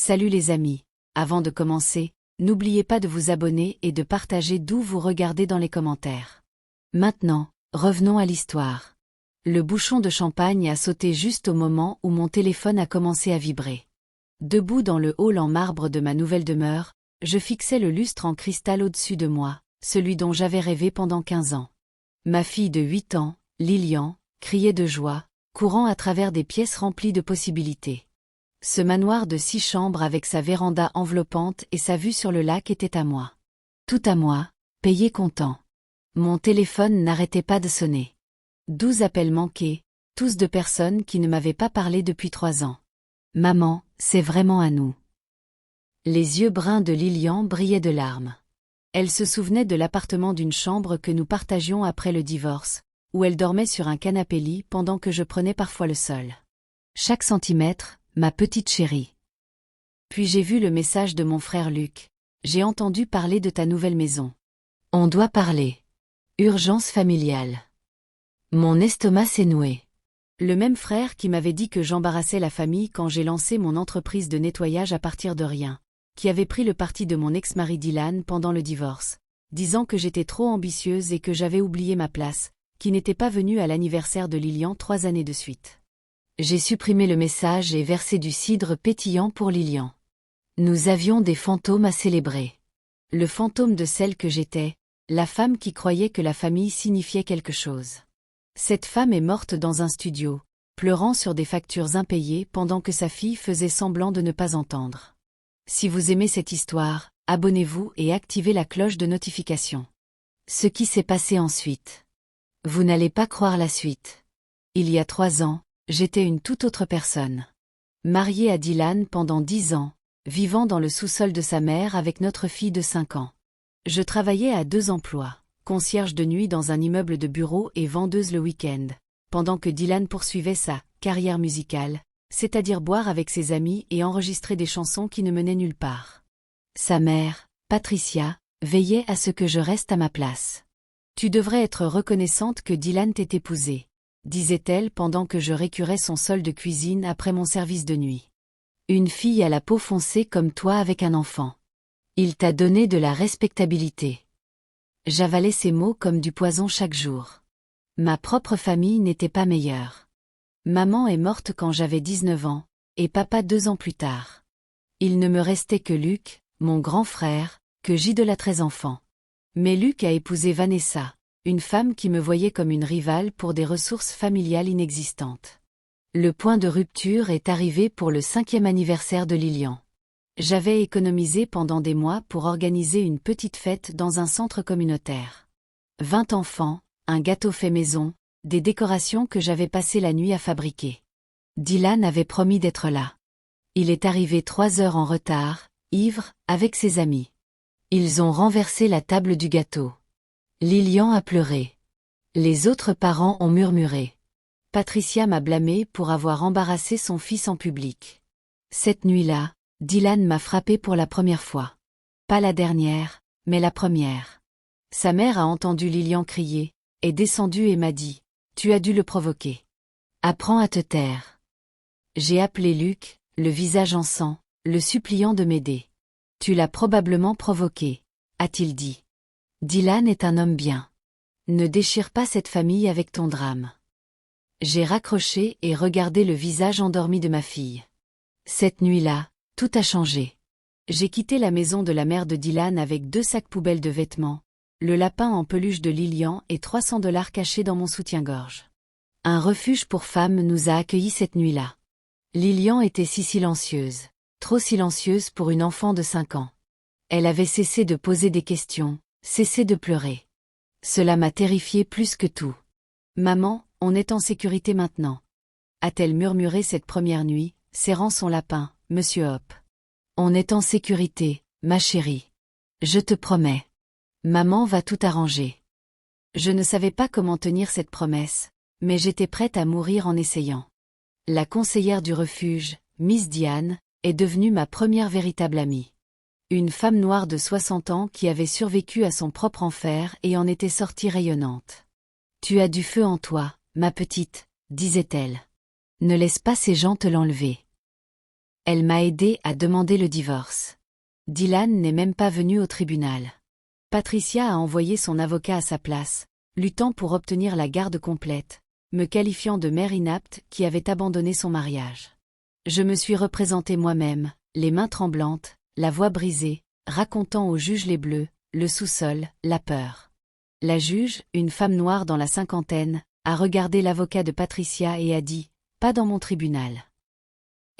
Salut les amis. Avant de commencer, n'oubliez pas de vous abonner et de partager d'où vous regardez dans les commentaires. Maintenant, revenons à l'histoire. Le bouchon de champagne a sauté juste au moment où mon téléphone a commencé à vibrer. Debout dans le hall en marbre de ma nouvelle demeure, je fixais le lustre en cristal au-dessus de moi, celui dont j'avais rêvé pendant 15 ans. Ma fille de 8 ans, Lilian, criait de joie, courant à travers des pièces remplies de possibilités. Ce manoir de 6 chambres avec sa véranda enveloppante et sa vue sur le lac était à moi. Tout à moi, payé comptant. Mon téléphone n'arrêtait pas de sonner. 12 appels manqués, tous de personnes qui ne m'avaient pas parlé depuis 3 ans. Maman, c'est vraiment à nous. Les yeux bruns de Lilian brillaient de larmes. Elle se souvenait de l'appartement d'une chambre que nous partagions après le divorce, où elle dormait sur un canapé-lit pendant que je prenais parfois le sol. Chaque centimètre, ma petite chérie. Puis j'ai vu le message de mon frère Luc. J'ai entendu parler de ta nouvelle maison. On doit parler. Urgence familiale. Mon estomac s'est noué. Le même frère qui m'avait dit que j'embarrassais la famille quand j'ai lancé mon entreprise de nettoyage à partir de rien, qui avait pris le parti de mon ex-mari Dylan pendant le divorce, disant que j'étais trop ambitieuse et que j'avais oublié ma place, qui n'était pas venu à l'anniversaire de Lilian 3 années de suite. J'ai supprimé le message et versé du cidre pétillant pour Lilian. Nous avions des fantômes à célébrer. Le fantôme de celle que j'étais, la femme qui croyait que la famille signifiait quelque chose. Cette femme est morte dans un studio, pleurant sur des factures impayées pendant que sa fille faisait semblant de ne pas entendre. Si vous aimez cette histoire, abonnez-vous et activez la cloche de notification. Ce qui s'est passé ensuite. Vous n'allez pas croire la suite. Il y a 3 ans, j'étais une toute autre personne. Mariée à Dylan pendant 10 ans, vivant dans le sous-sol de sa mère avec notre fille de 5 ans. Je travaillais à 2 emplois, concierge de nuit dans un immeuble de bureau et vendeuse le week-end, pendant que Dylan poursuivait sa carrière musicale, c'est-à-dire boire avec ses amis et enregistrer des chansons qui ne menaient nulle part. Sa mère, Patricia, veillait à ce que je reste à ma place. Tu devrais être reconnaissante que Dylan t'ait épousée, disait-elle pendant que je récurais son sol de cuisine après mon service de nuit. Une fille à la peau foncée comme toi avec un enfant. Il t'a donné de la respectabilité. J'avalais ces mots comme du poison chaque jour. Ma propre famille n'était pas meilleure. Maman est morte quand j'avais 19 ans, et papa 2 ans plus tard. Il ne me restait que Luc, mon grand frère, que j'idolâtrais enfant. Mais Luc a épousé Vanessa, une femme qui me voyait comme une rivale pour des ressources familiales inexistantes. Le point de rupture est arrivé pour le 5e anniversaire de Lilian. J'avais économisé pendant des mois pour organiser une petite fête dans un centre communautaire. 20 enfants, un gâteau fait maison, des décorations que j'avais passé la nuit à fabriquer. Dylan avait promis d'être là. Il est arrivé 3 heures en retard, ivre, avec ses amis. Ils ont renversé la table du gâteau. Lilian a pleuré. Les autres parents ont murmuré. Patricia m'a blâmé pour avoir embarrassé son fils en public. Cette nuit-là, Dylan m'a frappé pour la première fois. Pas la dernière, mais la première. Sa mère a entendu Lilian crier, est descendue et m'a dit « Tu as dû le provoquer. Apprends à te taire. » J'ai appelé Luc, le visage en sang, le suppliant de m'aider. « Tu l'as probablement provoqué, » a-t-il dit. Dylan est un homme bien. Ne déchire pas cette famille avec ton drame. J'ai raccroché et regardé le visage endormi de ma fille. Cette nuit-là, tout a changé. J'ai quitté la maison de la mère de Dylan avec 2 sacs poubelles de vêtements, le lapin en peluche de Lilian et $300 cachés dans mon soutien-gorge. Un refuge pour femmes nous a accueillis cette nuit-là. Lilian était si silencieuse, trop silencieuse pour une enfant de 5 ans. Elle avait cessé de poser des questions, cessé de pleurer. Cela m'a terrifiée plus que tout. « Maman, on est en sécurité maintenant. » a-t-elle murmuré cette première nuit, serrant son lapin, Monsieur Hop. On est en sécurité, ma chérie. Je te promets. Maman va tout arranger. Je ne savais pas comment tenir cette promesse, mais j'étais prête à mourir en essayant. La conseillère du refuge, Miss Diane, est devenue ma première véritable amie. Une femme noire de 60 ans qui avait survécu à son propre enfer et en était sortie rayonnante. « Tu as du feu en toi, ma petite, disait-elle. Ne laisse pas ces gens te l'enlever. » Elle m'a aidé à demander le divorce. Dylan n'est même pas venu au tribunal. Patricia a envoyé son avocat à sa place, luttant pour obtenir la garde complète, me qualifiant de mère inapte qui avait abandonné son mariage. Je me suis représentée moi-même, les mains tremblantes, la voix brisée, racontant au juge les bleus, le sous-sol, la peur. La juge, une femme noire dans la cinquantaine, a regardé l'avocat de Patricia et a dit « Pas dans mon tribunal ».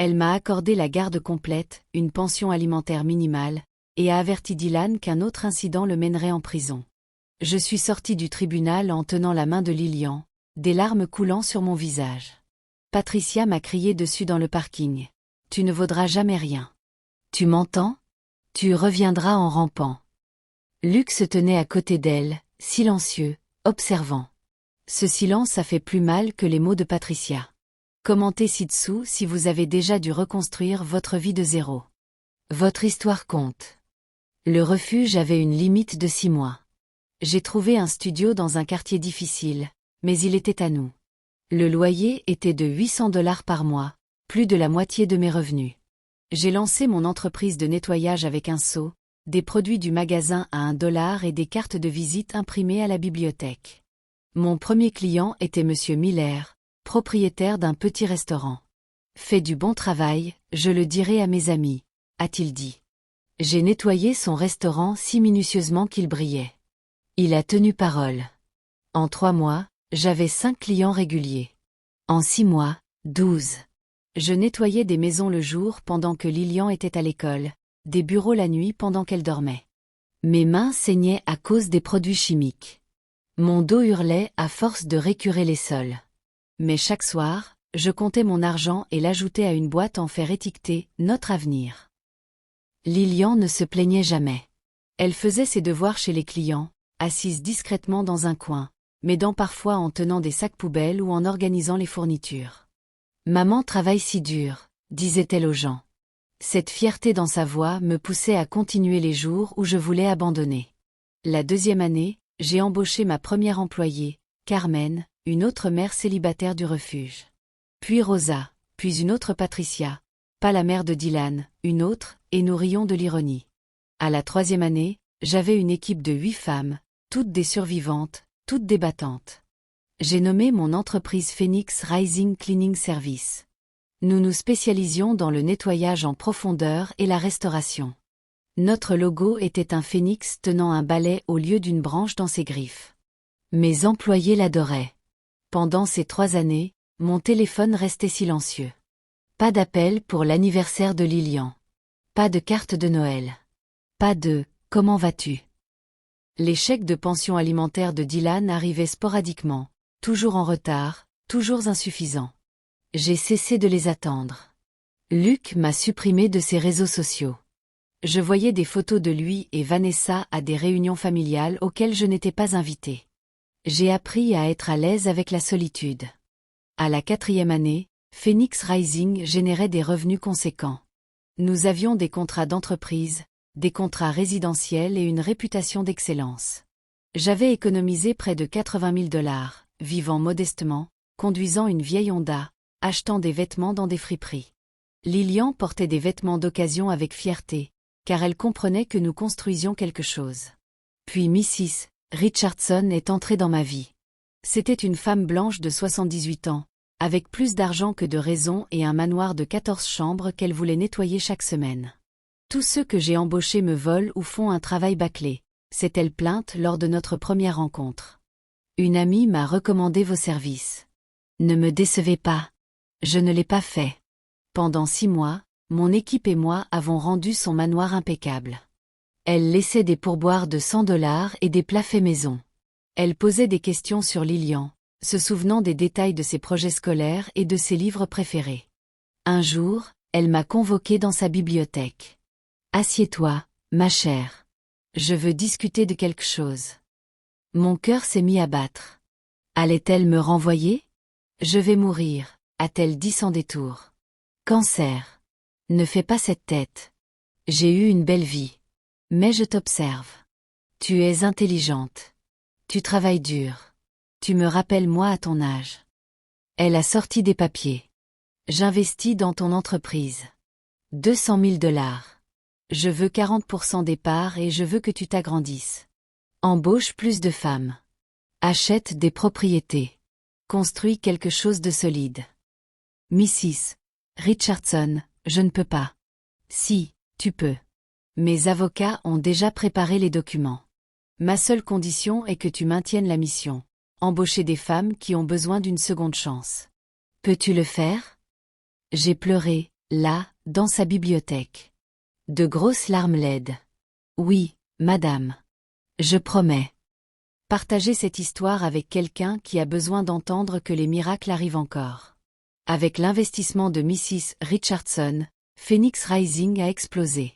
Elle m'a accordé la garde complète, une pension alimentaire minimale, et a averti Dylan qu'un autre incident le mènerait en prison. Je suis sortie du tribunal en tenant la main de Lilian, des larmes coulant sur mon visage. Patricia m'a crié dessus dans le parking. « Tu ne vaudras jamais rien. Tu m'entends? Tu reviendras en rampant. » Luc se tenait à côté d'elle, silencieux, observant. Ce silence a fait plus mal que les mots de Patricia. Commentez ci-dessous si vous avez déjà dû reconstruire votre vie de zéro. Votre histoire compte. Le refuge avait une limite de 6 mois. J'ai trouvé un studio dans un quartier difficile, mais il était à nous. Le loyer était de 800 $ par mois, plus de la moitié de mes revenus. J'ai lancé mon entreprise de nettoyage avec un seau, des produits du magasin à 1 $ et des cartes de visite imprimées à la bibliothèque. Mon premier client était Monsieur Miller, propriétaire d'un petit restaurant. « Fais du bon travail, je le dirai à mes amis », a-t-il dit. J'ai nettoyé son restaurant si minutieusement qu'il brillait. Il a tenu parole. En 3 mois, j'avais 5 clients réguliers. En 6 mois, 12. Je nettoyais des maisons le jour pendant que Lilian était à l'école, des bureaux la nuit pendant qu'elle dormait. Mes mains saignaient à cause des produits chimiques. Mon dos hurlait à force de récurer les sols. Mais chaque soir, je comptais mon argent et l'ajoutais à une boîte en fer étiquetée « Notre avenir ». Lilian ne se plaignait jamais. Elle faisait ses devoirs chez les clients, assise discrètement dans un coin, m'aidant parfois en tenant des sacs poubelles ou en organisant les fournitures. « Maman travaille si dur », disait-elle aux gens. Cette fierté dans sa voix me poussait à continuer les jours où je voulais abandonner. La 2e année, j'ai embauché ma première employée, Carmen, une autre mère célibataire du refuge. Puis Rosa, puis une autre Patricia, pas la mère de Dylan, une autre, et nous rions de l'ironie. À la 3e année, j'avais une équipe de 8 femmes, toutes des survivantes, toutes des battantes. J'ai nommé mon entreprise Phoenix Rising Cleaning Service. Nous nous spécialisions dans le nettoyage en profondeur et la restauration. Notre logo était un phénix tenant un balai au lieu d'une branche dans ses griffes. Mes employés l'adoraient. Pendant ces 3 années, mon téléphone restait silencieux. Pas d'appel pour l'anniversaire de Lilian. Pas de carte de Noël. Pas de « Comment vas-tu ?» Les chèques de pension alimentaire de Dylan arrivaient sporadiquement, toujours en retard, toujours insuffisants. J'ai cessé de les attendre. Luc m'a supprimé de ses réseaux sociaux. Je voyais des photos de lui et Vanessa à des réunions familiales auxquelles je n'étais pas invitée. J'ai appris à être à l'aise avec la solitude. À la 4e année, Phoenix Rising générait des revenus conséquents. Nous avions des contrats d'entreprise, des contrats résidentiels et une réputation d'excellence. J'avais économisé près de 80 000 $, vivant modestement, conduisant une vieille Honda, achetant des vêtements dans des friperies. Lilian portait des vêtements d'occasion avec fierté, car elle comprenait que nous construisions quelque chose. Puis Mrs. Richardson est entrée dans ma vie. C'était une femme blanche de 78 ans, avec plus d'argent que de raison et un manoir de 14 chambres qu'elle voulait nettoyer chaque semaine. Tous ceux que j'ai embauchés me volent ou font un travail bâclé, s'est-elle plainte lors de notre première rencontre. Une amie m'a recommandé vos services. Ne me décevez pas. Je ne l'ai pas fait. Pendant 6 mois, mon équipe et moi avons rendu son manoir impeccable. Elle laissait des pourboires de 100 $ et des plats faits maison. Elle posait des questions sur Lilian, se souvenant des détails de ses projets scolaires et de ses livres préférés. Un jour, elle m'a convoqué dans sa bibliothèque. « Assieds-toi, ma chère. Je veux discuter de quelque chose. » Mon cœur s'est mis à battre. Allait-elle me renvoyer? « Je vais mourir », a-t-elle dit sans détour. « Cancer. Ne fais pas cette tête. J'ai eu une belle vie. Mais je t'observe. Tu es intelligente. Tu travailles dur. Tu me rappelles moi à ton âge. » Elle a sorti des papiers. « J'investis dans ton entreprise. $200 000. Je veux 40% des parts et je veux que tu t'agrandisses. Embauche plus de femmes. Achète des propriétés. Construis quelque chose de solide. Mrs. Richardson, je ne peux pas. Si, tu peux. Mes avocats ont déjà préparé les documents. Ma seule condition est que tu maintiennes la mission. Embaucher des femmes qui ont besoin d'une seconde chance. Peux-tu le faire? J'ai pleuré, là, dans sa bibliothèque. De grosses larmes laides. Oui, madame. Je promets. Partagez cette histoire avec quelqu'un qui a besoin d'entendre que les miracles arrivent encore. Avec l'investissement de Mrs. Richardson, Phoenix Rising a explosé.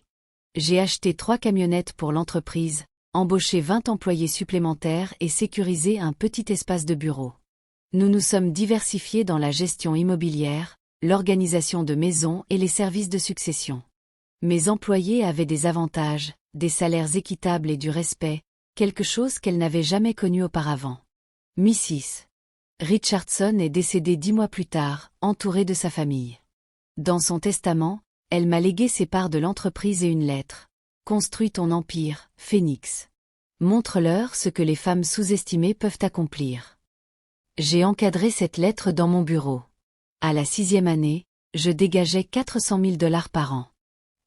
J'ai acheté 3 camionnettes pour l'entreprise, embauché 20 employés supplémentaires et sécurisé un petit espace de bureau. Nous nous sommes diversifiés dans la gestion immobilière, l'organisation de maisons et les services de succession. Mes employés avaient des avantages, des salaires équitables et du respect, quelque chose qu'elle n'avait jamais connu auparavant. Mrs. Richardson est décédée 10 mois plus tard, entourée de sa famille. Dans son testament, elle m'a légué ses parts de l'entreprise et une lettre. Construis ton empire, Phoenix. Montre-leur ce que les femmes sous-estimées peuvent accomplir. J'ai encadré cette lettre dans mon bureau. À la 6e année, je dégageais $400 000 par an.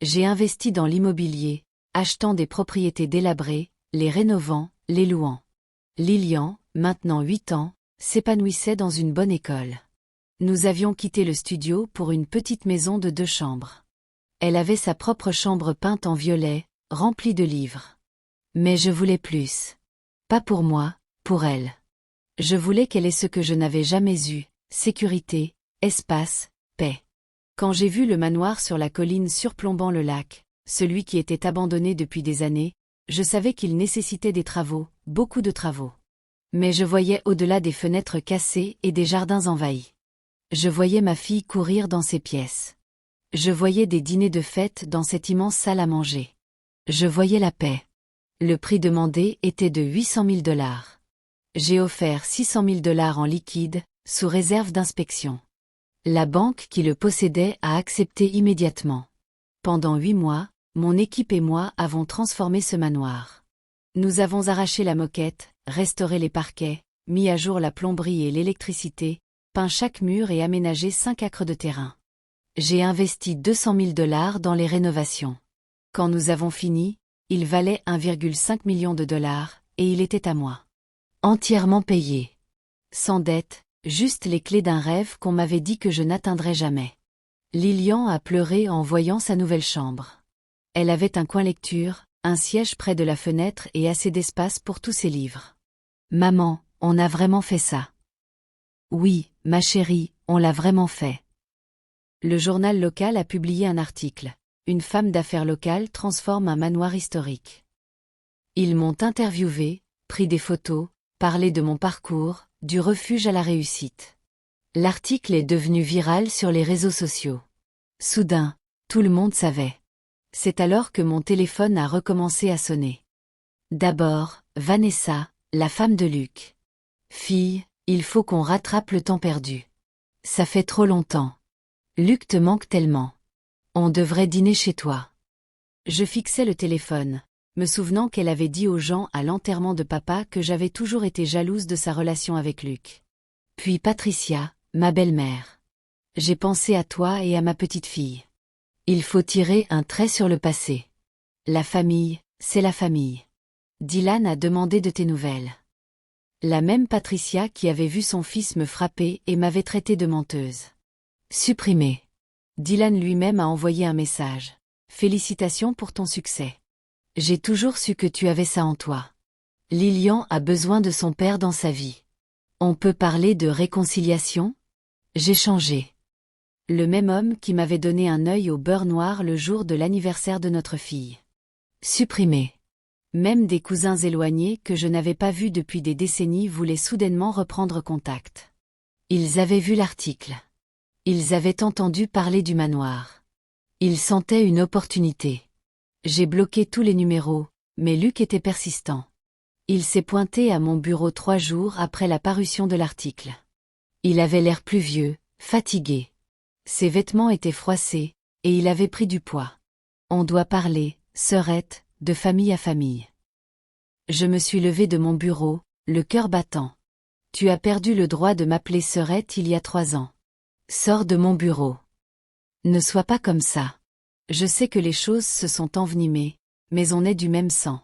J'ai investi dans l'immobilier, achetant des propriétés délabrées, les rénovant, les louant. Lilian, maintenant 8 ans, s'épanouissait dans une bonne école. Nous avions quitté le studio pour une petite maison de 2 chambres. Elle avait sa propre chambre peinte en violet, remplie de livres. Mais je voulais plus. Pas pour moi, pour elle. Je voulais qu'elle ait ce que je n'avais jamais eu, sécurité, espace, paix. Quand j'ai vu le manoir sur la colline surplombant le lac, celui qui était abandonné depuis des années, je savais qu'il nécessitait des travaux, beaucoup de travaux. Mais je voyais au-delà des fenêtres cassées et des jardins envahis. Je voyais ma fille courir dans ses pièces. Je voyais des dîners de fête dans cette immense salle à manger. Je voyais la paix. Le prix demandé était de $800 000. J'ai offert $600 000 en liquide, sous réserve d'inspection. La banque qui le possédait a accepté immédiatement. Pendant 8 mois, mon équipe et moi avons transformé ce manoir. Nous avons arraché la moquette, restauré les parquets, mis à jour la plomberie et l'électricité, peint chaque mur et aménagé 5 acres de terrain. J'ai investi $200 000 dans les rénovations. Quand nous avons fini, il valait $1,5 million et il était à moi. Entièrement payé. Sans dette, juste les clés d'un rêve qu'on m'avait dit que je n'atteindrais jamais. Lilian a pleuré en voyant sa nouvelle chambre. Elle avait un coin lecture, un siège près de la fenêtre et assez d'espace pour tous ses livres. Maman, on a vraiment fait ça. Oui, ma chérie, on l'a vraiment fait. Le journal local a publié un article. Une femme d'affaires locale transforme un manoir historique. Ils m'ont interviewé, pris des photos, parlé de mon parcours, du refuge à la réussite. L'article est devenu viral sur les réseaux sociaux. Soudain, tout le monde savait. C'est alors que mon téléphone a recommencé à sonner. D'abord, Vanessa, la femme de Luc. Fille, il faut qu'on rattrape le temps perdu. Ça fait trop longtemps. Luc te manque tellement. On devrait dîner chez toi. Je fixais le téléphone, me souvenant qu'elle avait dit aux gens à l'enterrement de papa que j'avais toujours été jalouse de sa relation avec Luc. Puis Patricia, ma belle-mère. J'ai pensé à toi et à ma petite fille. Il faut tirer un trait sur le passé. La famille, c'est la famille. Dylan a demandé de tes nouvelles. La même Patricia qui avait vu son fils me frapper et m'avait traité de menteuse. Supprimé. Dylan lui-même a envoyé un message. Félicitations pour ton succès. J'ai toujours su que tu avais ça en toi. Lilian a besoin de son père dans sa vie. On peut parler de réconciliation? J'ai changé. Le même homme qui m'avait donné un œil au beurre noir le jour de l'anniversaire de notre fille. Supprimé. Même des cousins éloignés que je n'avais pas vus depuis des décennies voulaient soudainement reprendre contact. Ils avaient vu l'article. Ils avaient entendu parler du manoir. Ils sentaient une opportunité. J'ai bloqué tous les numéros, mais Luc était persistant. Il s'est pointé à mon bureau 3 jours après la parution de l'article. Il avait l'air plus vieux, fatigué. Ses vêtements étaient froissés, Et il avait pris du poids. On doit parler, sœurette, de famille à famille. Je me suis levée de mon bureau, le cœur battant. Tu as perdu le droit de m'appeler sœurette il y a 3 ans. Sors de mon bureau. Ne sois pas comme ça. Je sais que les choses se sont envenimées, mais on est du même sang.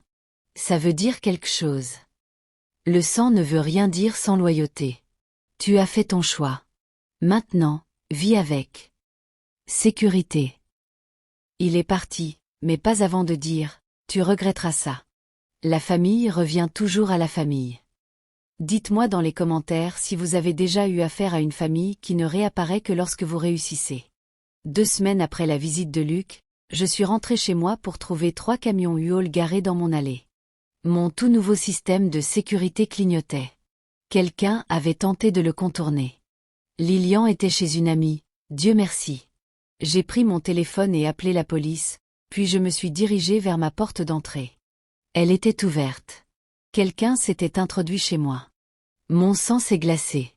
Ça veut dire quelque chose. Le sang ne veut rien dire sans loyauté. Tu as fait ton choix. Maintenant, vis avec. Sécurité. Il est parti, mais pas avant de dire, tu regretteras ça. La famille revient toujours à la famille. Dites-moi dans les commentaires si vous avez déjà eu affaire à une famille qui ne réapparaît que lorsque vous réussissez. 2 semaines après la visite de Luc, je suis rentrée chez moi pour trouver 3 camions U-Haul garés dans mon allée. Mon tout nouveau système de sécurité clignotait. Quelqu'un avait tenté de le contourner. Lilian était chez une amie, Dieu merci. J'ai pris mon téléphone et appelé la police, puis je me suis dirigée vers ma porte d'entrée. Elle était ouverte. Quelqu'un s'était introduit chez moi. Mon sang s'est glacé.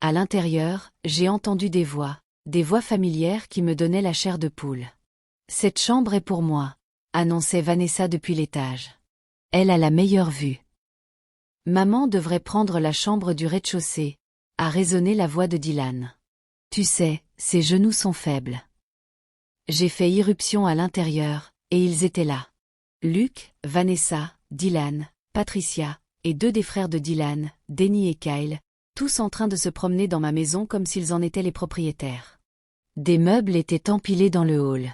À l'intérieur, j'ai entendu des voix familières qui me donnaient la chair de poule. Cette chambre est pour moi, annonçait Vanessa depuis l'étage. Elle a la meilleure vue. Maman devrait prendre la chambre du rez-de-chaussée, a résonné la voix de Dylan. Tu sais, ses genoux sont faibles. J'ai fait irruption à l'intérieur, et ils étaient là. Luc, Vanessa, Dylan, Patricia, et 2 des frères de Dylan, Denny et Kyle, tous en train de se promener dans ma maison comme s'ils en étaient les propriétaires. Des meubles étaient empilés dans le hall.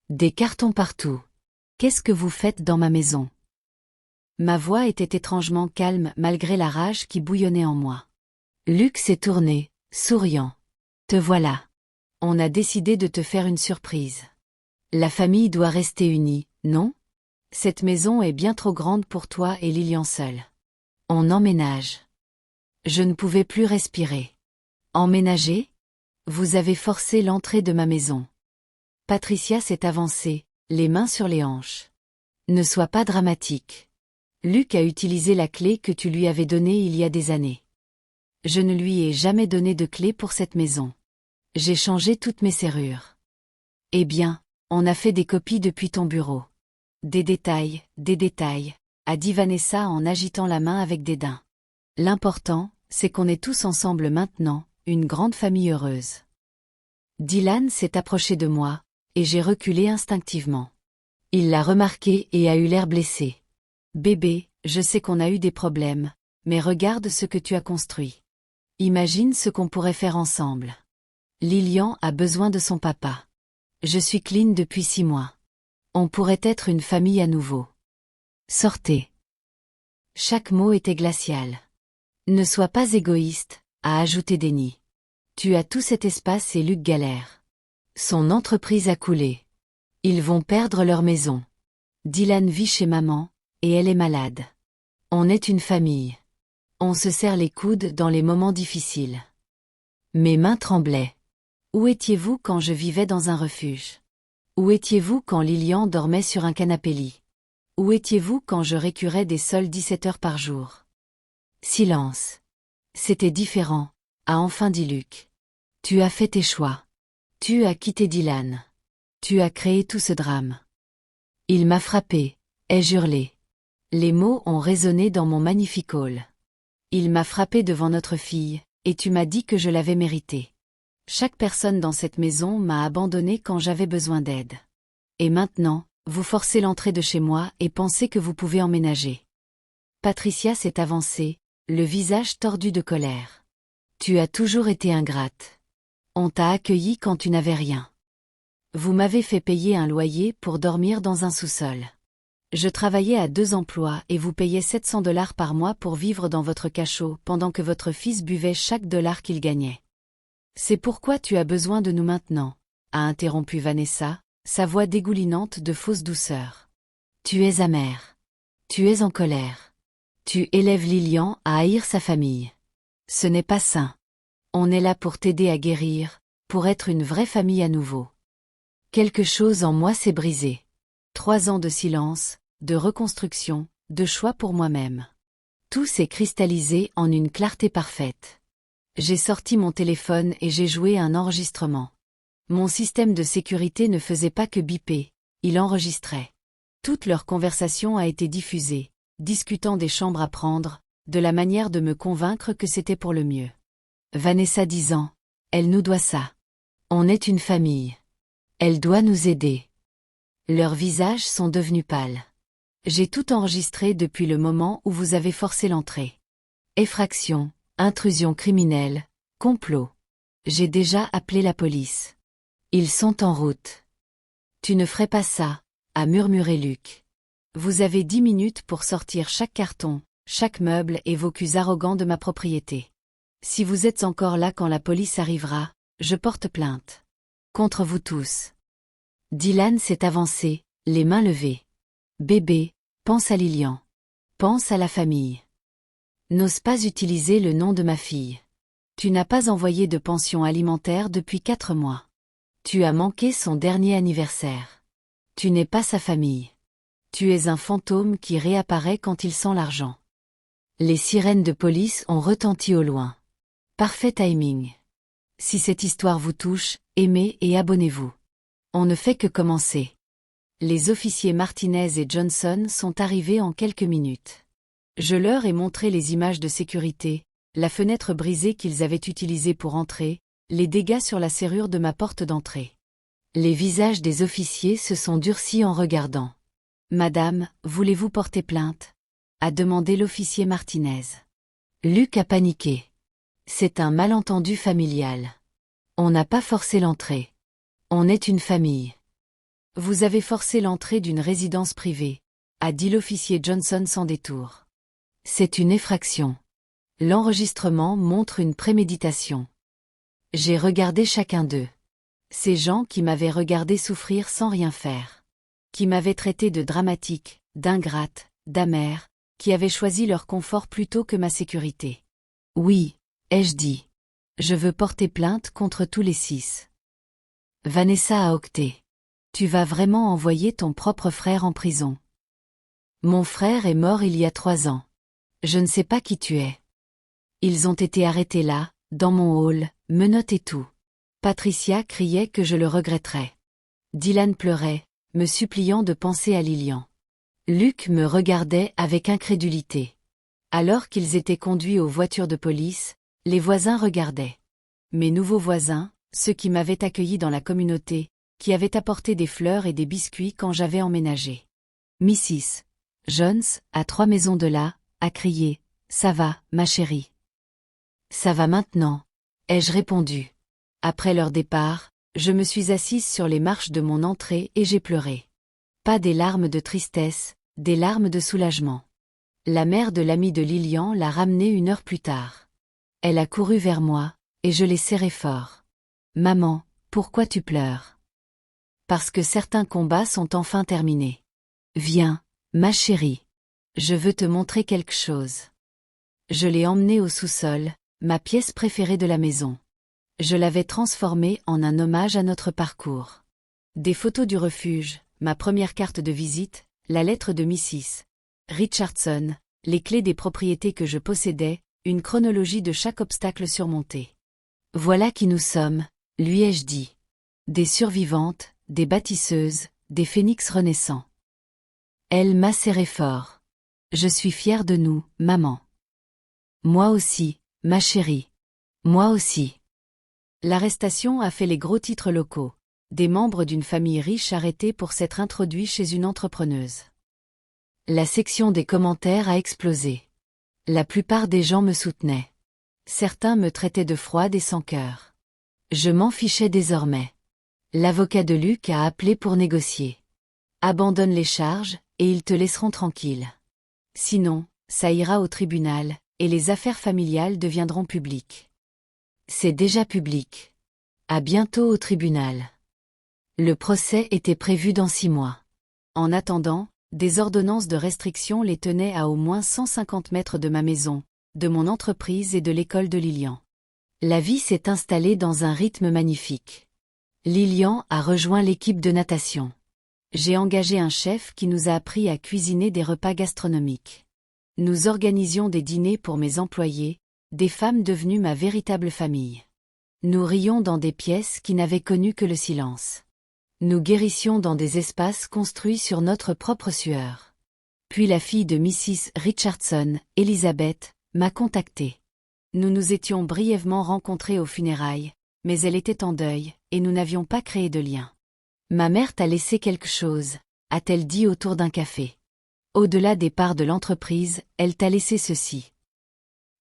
Des cartons partout. Qu'est-ce que vous faites dans ma maison? Ma voix était étrangement calme malgré la rage qui bouillonnait en moi. Luc s'est tourné, souriant. Te voilà. On a décidé de te faire une surprise. La famille doit rester unie, non? Cette maison est bien trop grande pour toi et Lilian seul. On emménage. Je ne pouvais plus respirer. Emménager? Vous avez forcé l'entrée de ma maison. Patricia s'est avancée, les mains sur les hanches. Ne sois pas dramatique. Luc a utilisé la clé que tu lui avais donnée il y a des années. Je ne lui ai jamais donné de clé pour cette maison. J'ai changé toutes mes serrures. Eh bien, on a fait des copies depuis ton bureau. Des détails, a dit Vanessa en agitant la main avec dédain. L'important, c'est qu'on est tous ensemble maintenant, une grande famille heureuse. Dylan s'est approché de moi, et j'ai reculé instinctivement. Il l'a remarqué et a eu l'air blessé. Bébé, je sais qu'on a eu des problèmes, mais regarde ce que tu as construit. Imagine ce qu'on pourrait faire ensemble. Lilian a besoin de son papa. Je suis clean depuis 6 mois. On pourrait être une famille à nouveau. Sortez. Chaque mot était glacial. Ne sois pas égoïste, a ajouté Denny. Tu as tout cet espace et Luc galère. Son entreprise a coulé. Ils vont perdre leur maison. Dylan vit chez maman, et elle est malade. On est une famille. On se serre les coudes dans les moments difficiles. Mes mains tremblaient. Où étiez-vous quand je vivais dans un refuge? Où étiez-vous quand Lilian dormait sur un canapé-lit? Où étiez-vous quand je récurais des sols 17 heures par jour? Silence. C'était différent, a enfin dit Luc. Tu as fait tes choix. Tu as quitté Dylan. Tu as créé tout ce drame. Il m'a frappé, ai-je hurlé. Les mots ont résonné dans mon magnifique hall. Il m'a frappé devant notre fille, et tu m'as dit que je l'avais mérité. Chaque personne dans cette maison m'a abandonné quand j'avais besoin d'aide. Et maintenant, vous forcez l'entrée de chez moi et pensez que vous pouvez emménager. Patricia s'est avancée, le visage tordu de colère. Tu as toujours été ingrate. On t'a accueilli quand tu n'avais rien. Vous m'avez fait payer un loyer pour dormir dans un sous-sol. Je travaillais à 2 emplois et vous payais 700 $ par mois pour vivre dans votre cachot pendant que votre fils buvait chaque dollar qu'il gagnait. C'est pourquoi tu as besoin de nous maintenant, a interrompu Vanessa, sa voix dégoulinante de fausse douceur. Tu es amère. Tu es en colère. Tu élèves Lilian à haïr sa famille. Ce n'est pas sain. On est là pour t'aider à guérir, pour être une vraie famille à nouveau. Quelque chose en moi s'est brisé. 3 ans de silence, de reconstruction, de choix pour moi-même. Tout s'est cristallisé en une clarté parfaite. J'ai sorti mon téléphone et j'ai joué un enregistrement. Mon système de sécurité ne faisait pas que biper, il enregistrait. Toute leur conversation a été diffusée, discutant des chambres à prendre, de la manière de me convaincre que c'était pour le mieux. Vanessa disant, elle nous doit ça. On est une famille. Elle doit nous aider. Leurs visages sont devenus pâles. J'ai tout enregistré depuis le moment où vous avez forcé l'entrée. Effraction, intrusion criminelle, complot. J'ai déjà appelé la police. Ils sont en route. Tu ne ferais pas ça, a murmuré Luc. Vous avez 10 minutes pour sortir chaque carton, chaque meuble et vos culs arrogants de ma propriété. Si vous êtes encore là quand la police arrivera, je porte plainte. Contre vous tous. Dylan s'est avancé, les mains levées. Bébé, pense à Lilian. Pense à la famille. N'ose pas utiliser le nom de ma fille. Tu n'as pas envoyé de pension alimentaire depuis 4 mois. Tu as manqué son dernier anniversaire. Tu n'es pas sa famille. Tu es un fantôme qui réapparaît quand il sent l'argent. Les sirènes de police ont retenti au loin. Parfait timing. Si cette histoire vous touche, aimez et abonnez-vous. On ne fait que commencer. Les officiers Martinez et Johnson sont arrivés en quelques minutes. Je leur ai montré les images de sécurité, la fenêtre brisée qu'ils avaient utilisée pour entrer, les dégâts sur la serrure de ma porte d'entrée. Les visages des officiers se sont durcis en regardant. « Madame, voulez-vous porter plainte ?» a demandé l'officier Martinez. Luc a paniqué. C'est un malentendu familial. On n'a pas forcé l'entrée. On est une famille. Vous avez forcé l'entrée d'une résidence privée, a dit l'officier Johnson sans détour. C'est une effraction. L'enregistrement montre une préméditation. J'ai regardé chacun d'eux. Ces gens qui m'avaient regardé souffrir sans rien faire. Qui m'avaient traité de dramatique, d'ingrate, d'amère, qui avaient choisi leur confort plutôt que ma sécurité. Oui, ai-je dit. Je veux porter plainte contre tous les 6. Vanessa a octé. Tu vas vraiment envoyer ton propre frère en prison. Mon frère est mort il y a 3 ans. Je ne sais pas qui tu es. Ils ont été arrêtés là, dans mon hall, menottes et tout. Patricia criait que je le regretterais. Dylan pleurait, me suppliant de penser à Lilian. Luc me regardait avec incrédulité. Alors qu'ils étaient conduits aux voitures de police, les voisins regardaient. Mes nouveaux voisins, ceux qui m'avaient accueilli dans la communauté, qui avaient apporté des fleurs et des biscuits quand j'avais emménagé. Mrs. Jones, à 3 maisons de là, a crié « Ça va, ma chérie ?» « Ça va maintenant », ai-je répondu. Après leur départ, je me suis assise sur les marches de mon entrée et j'ai pleuré. Pas des larmes de tristesse, des larmes de soulagement. La mère de l'ami de Lilian l'a ramenée 1 heure plus tard. Elle a couru vers moi, et je l'ai serrée fort. « Maman, pourquoi tu pleures ?»« Parce que certains combats sont enfin terminés. Viens, ma chérie. Je veux te montrer quelque chose. » Je l'ai emmenée au sous-sol, ma pièce préférée de la maison. Je l'avais transformée en un hommage à notre parcours. Des photos du refuge, ma première carte de visite, la lettre de Mrs. Richardson, les clés des propriétés que je possédais, une chronologie de chaque obstacle surmonté. Voilà qui nous sommes, lui ai-je dit. Des survivantes, des bâtisseuses, des phénix renaissants. Elle m'a serré fort. Je suis fière de nous, maman. Moi aussi, ma chérie. Moi aussi. L'arrestation a fait les gros titres locaux. Des membres d'une famille riche arrêtés pour s'être introduits chez une entrepreneuse. La section des commentaires a explosé. La plupart des gens me soutenaient. Certains me traitaient de froide et sans cœur. Je m'en fichais désormais. L'avocat de Luc a appelé pour négocier. Abandonne les charges, et ils te laisseront tranquille. Sinon, ça ira au tribunal, et les affaires familiales deviendront publiques. C'est déjà public. À bientôt au tribunal. Le procès était prévu dans 6 mois. En attendant, des ordonnances de restriction les tenaient à au moins 150 mètres de ma maison, de mon entreprise et de l'école de Lilian. La vie s'est installée dans un rythme magnifique. Lilian a rejoint l'équipe de natation. J'ai engagé un chef qui nous a appris à cuisiner des repas gastronomiques. Nous organisions des dîners pour mes employés, des femmes devenues ma véritable famille. Nous rions dans des pièces qui n'avaient connu que le silence. Nous guérissions dans des espaces construits sur notre propre sueur. Puis la fille de Mrs. Richardson, Elizabeth, m'a contactée. Nous nous étions brièvement rencontrés aux funérailles, mais elle était en deuil, et nous n'avions pas créé de lien. Ma mère t'a laissé quelque chose, a-t-elle dit autour d'un café. Au-delà des parts de l'entreprise, elle t'a laissé ceci.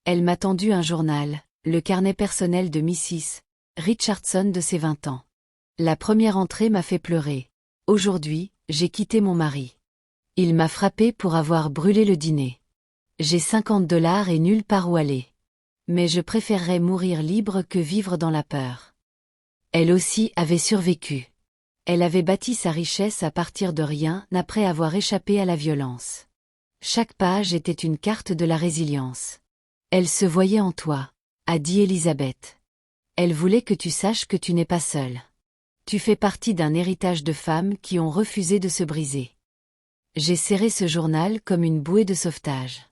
Elle m'a tendu un journal, le carnet personnel de Mrs. Richardson de ses 20 ans. La première entrée m'a fait pleurer. Aujourd'hui, j'ai quitté mon mari. Il m'a frappé pour avoir brûlé le dîner. J'ai $50 et nulle part où aller. Mais je préférerais mourir libre que vivre dans la peur. Elle aussi avait survécu. Elle avait bâti sa richesse à partir de rien après avoir échappé à la violence. Chaque page était une carte de la résilience. Elle se voyait en toi, a dit Elisabeth. Elle voulait que tu saches que tu n'es pas seule. Tu fais partie d'un héritage de femmes qui ont refusé de se briser. J'ai serré ce journal comme une bouée de sauvetage.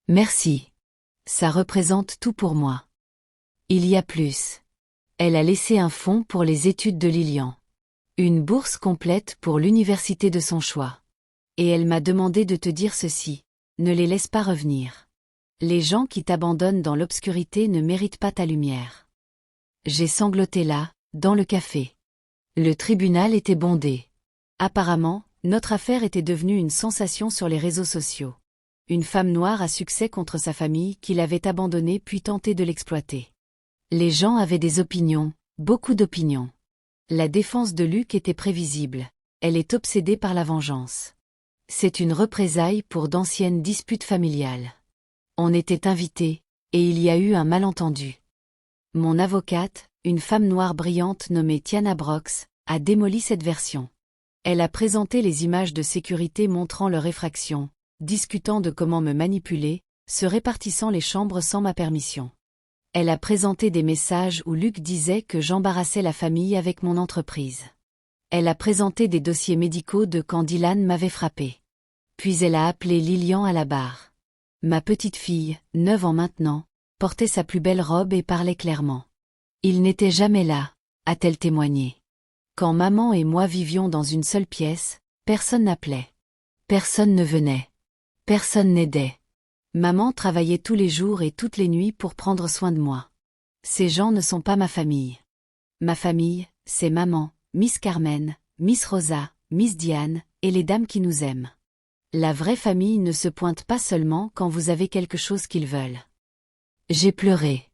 Merci. Ça représente tout pour moi. Il y a plus. Elle a laissé un fonds pour les études de Lilian. Une bourse complète pour l'université de son choix. Et elle m'a demandé de te dire ceci. Ne les laisse pas revenir. Les gens qui t'abandonnent dans l'obscurité ne méritent pas ta lumière. J'ai sangloté là, dans le café. Le tribunal était bondé. Apparemment, notre affaire était devenue une sensation sur les réseaux sociaux. Une femme noire à succès contre sa famille qui l'avait abandonnée puis tenté de l'exploiter. Les gens avaient des opinions, beaucoup d'opinions. La défense de Luc était prévisible. Elle est obsédée par la vengeance. C'est une représaille pour d'anciennes disputes familiales. On était invités, et il y a eu un malentendu. Mon avocate, une femme noire brillante nommée Tiana Brox, a démoli cette version. Elle a présenté les images de sécurité montrant leur effraction, discutant de comment me manipuler, se répartissant les chambres sans ma permission. Elle a présenté des messages où Luc disait que j'embarrassais la famille avec mon entreprise. Elle a présenté des dossiers médicaux de quand Dylan m'avait frappé. Puis elle a appelé Lilian à la barre. Ma petite fille, 9 ans maintenant, portait sa plus belle robe et parlait clairement. Il n'était jamais là, a-t-elle témoigné. Quand maman et moi vivions dans une seule pièce, personne n'appelait. Personne ne venait. Personne n'aidait. Maman travaillait tous les jours et toutes les nuits pour prendre soin de moi. Ces gens ne sont pas ma famille. Ma famille, c'est maman, Miss Carmen, Miss Rosa, Miss Diane, et les dames qui nous aiment. La vraie famille ne se pointe pas seulement quand vous avez quelque chose qu'ils veulent. J'ai pleuré.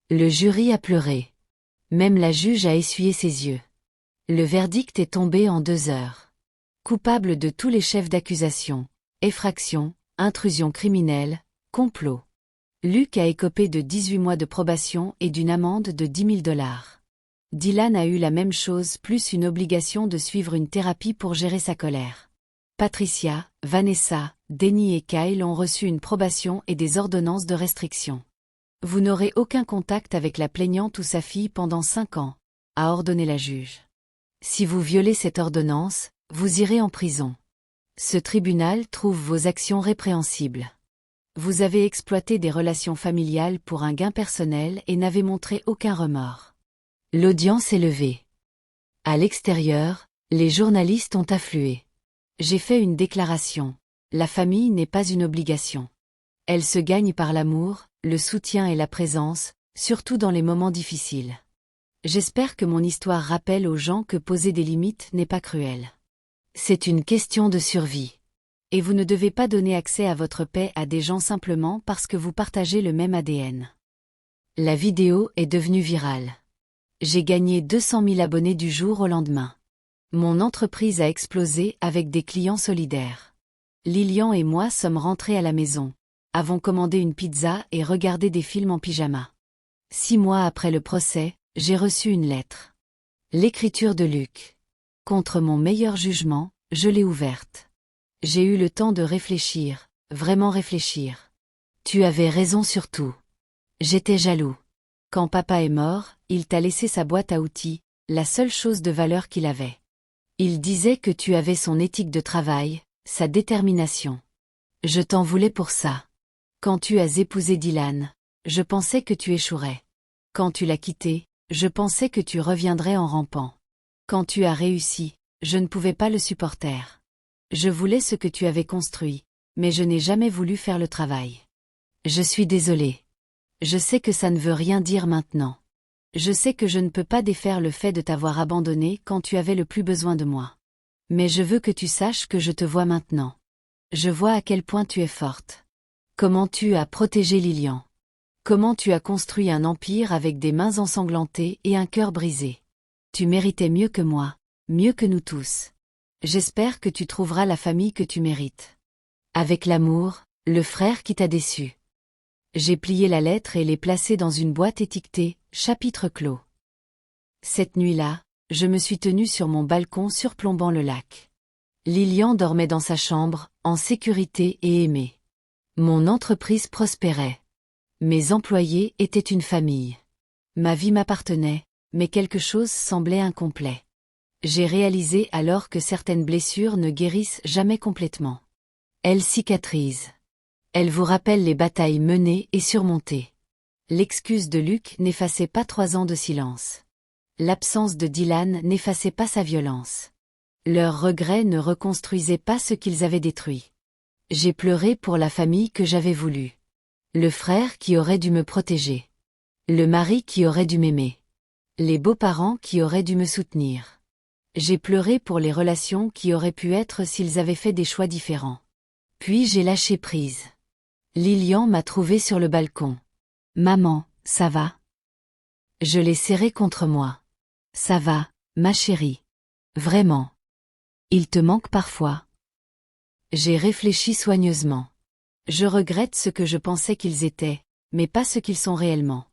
Le jury a pleuré. Même la juge a essuyé ses yeux. Le verdict est tombé en 2 heures. Coupable de tous les chefs d'accusation, effraction, intrusion criminelle, complot. Luc a écopé de 18 mois de probation et d'une amende de $10 000. Dylan a eu la même chose plus une obligation de suivre une thérapie pour gérer sa colère. Patricia, Vanessa, Denny et Kyle ont reçu une probation et des ordonnances de restriction. Vous n'aurez aucun contact avec la plaignante ou sa fille pendant 5 ans, a ordonné la juge. Si vous violez cette ordonnance, vous irez en prison. Ce tribunal trouve vos actions répréhensibles. Vous avez exploité des relations familiales pour un gain personnel et n'avez montré aucun remords. L'audience est levée. À l'extérieur, les journalistes ont afflué. J'ai fait une déclaration. La famille n'est pas une obligation. Elle se gagne par l'amour, le soutien et la présence, surtout dans les moments difficiles. J'espère que mon histoire rappelle aux gens que poser des limites n'est pas cruel. C'est une question de survie. Et vous ne devez pas donner accès à votre paix à des gens simplement parce que vous partagez le même ADN. La vidéo est devenue virale. J'ai gagné 200 000 abonnés du jour au lendemain. Mon entreprise a explosé avec des clients solidaires. Lilian et moi sommes rentrés à la maison, avons commandé une pizza et regardé des films en pyjama. 6 mois après le procès, j'ai reçu une lettre. L'écriture de Luc. Contre mon meilleur jugement, je l'ai ouverte. J'ai eu le temps de réfléchir, vraiment réfléchir. Tu avais raison sur tout. J'étais jaloux. Quand papa est mort, il t'a laissé sa boîte à outils, la seule chose de valeur qu'il avait. Il disait que tu avais son éthique de travail, sa détermination. Je t'en voulais pour ça. Quand tu as épousé Dylan, je pensais que tu échouerais. Quand tu l'as quitté, Je pensais que tu reviendrais en rampant. Quand tu as réussi, je ne pouvais pas le supporter. Je voulais ce que tu avais construit, mais je n'ai jamais voulu faire le travail. Je suis désolée. Je sais que ça ne veut rien dire maintenant. Je sais que je ne peux pas défaire le fait de t'avoir abandonné quand tu avais le plus besoin de moi. Mais je veux que tu saches que je te vois maintenant. Je vois à quel point tu es forte. Comment tu as protégé Lilian. Comment tu as construit un empire avec des mains ensanglantées et un cœur brisé. Tu méritais mieux que moi, mieux que nous tous. J'espère que tu trouveras la famille que tu mérites. Avec l'amour, le frère qui t'a déçu. J'ai plié la lettre et l'ai placée dans une boîte étiquetée « Chapitre clos ». Cette nuit-là, je me suis tenue sur mon balcon surplombant le lac. Lilian dormait dans sa chambre, en sécurité et aimée. Mon entreprise prospérait. Mes employés étaient une famille. Ma vie m'appartenait, mais quelque chose semblait incomplet. J'ai réalisé alors que certaines blessures ne guérissent jamais complètement. Elles cicatrisent. Elles vous rappellent les batailles menées et surmontées. L'excuse de Luc n'effaçait pas 3 ans de silence. L'absence de Dylan n'effaçait pas sa violence. Leurs regrets ne reconstruisaient pas ce qu'ils avaient détruit. J'ai pleuré pour la famille que j'avais voulu. Le frère qui aurait dû me protéger. Le mari qui aurait dû m'aimer. Les beaux-parents qui auraient dû me soutenir. J'ai pleuré pour les relations qui auraient pu être s'ils avaient fait des choix différents. Puis j'ai lâché prise. Lilian m'a trouvé sur le balcon. « Maman, ça va ?» Je l'ai serré contre moi. « Ça va, ma chérie. Vraiment. Il te manque parfois. » J'ai réfléchi soigneusement. Je regrette ce que je pensais qu'ils étaient, mais pas ce qu'ils sont réellement.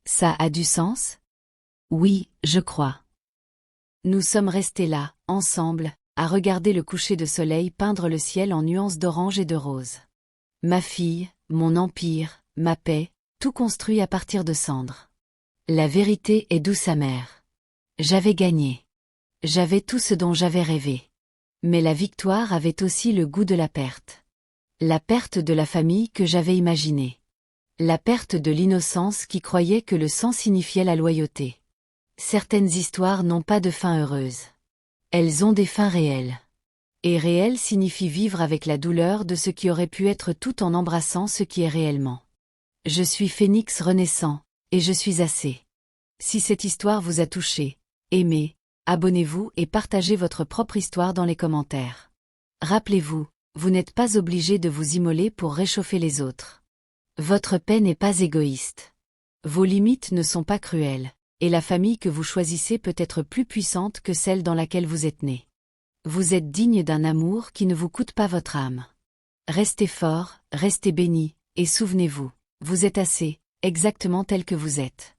Ça a du sens? Oui, je crois. Nous sommes restés là, ensemble, à regarder le coucher de soleil peindre le ciel en nuances d'orange et de rose. Ma fille, mon empire, ma paix, tout construit à partir de cendres. La vérité est douce amère. J'avais gagné. J'avais tout ce dont j'avais rêvé. Mais la victoire avait aussi le goût de la perte. La perte de la famille que j'avais imaginée. La perte de l'innocence qui croyait que le sang signifiait la loyauté. Certaines histoires n'ont pas de fin heureuse. Elles ont des fins réelles. Et réel signifie vivre avec la douleur de ce qui aurait pu être tout en embrassant ce qui est réellement. Je suis Phénix renaissant, et je suis assez. Si cette histoire vous a touché, aimez, abonnez-vous et partagez votre propre histoire dans les commentaires. Rappelez-vous, vous n'êtes pas obligé de vous immoler pour réchauffer les autres. Votre paix n'est pas égoïste. Vos limites ne sont pas cruelles, et la famille que vous choisissez peut être plus puissante que celle dans laquelle vous êtes né. Vous êtes digne d'un amour qui ne vous coûte pas votre âme. Restez fort, restez bénis, et souvenez-vous, vous êtes assez, exactement tel que vous êtes.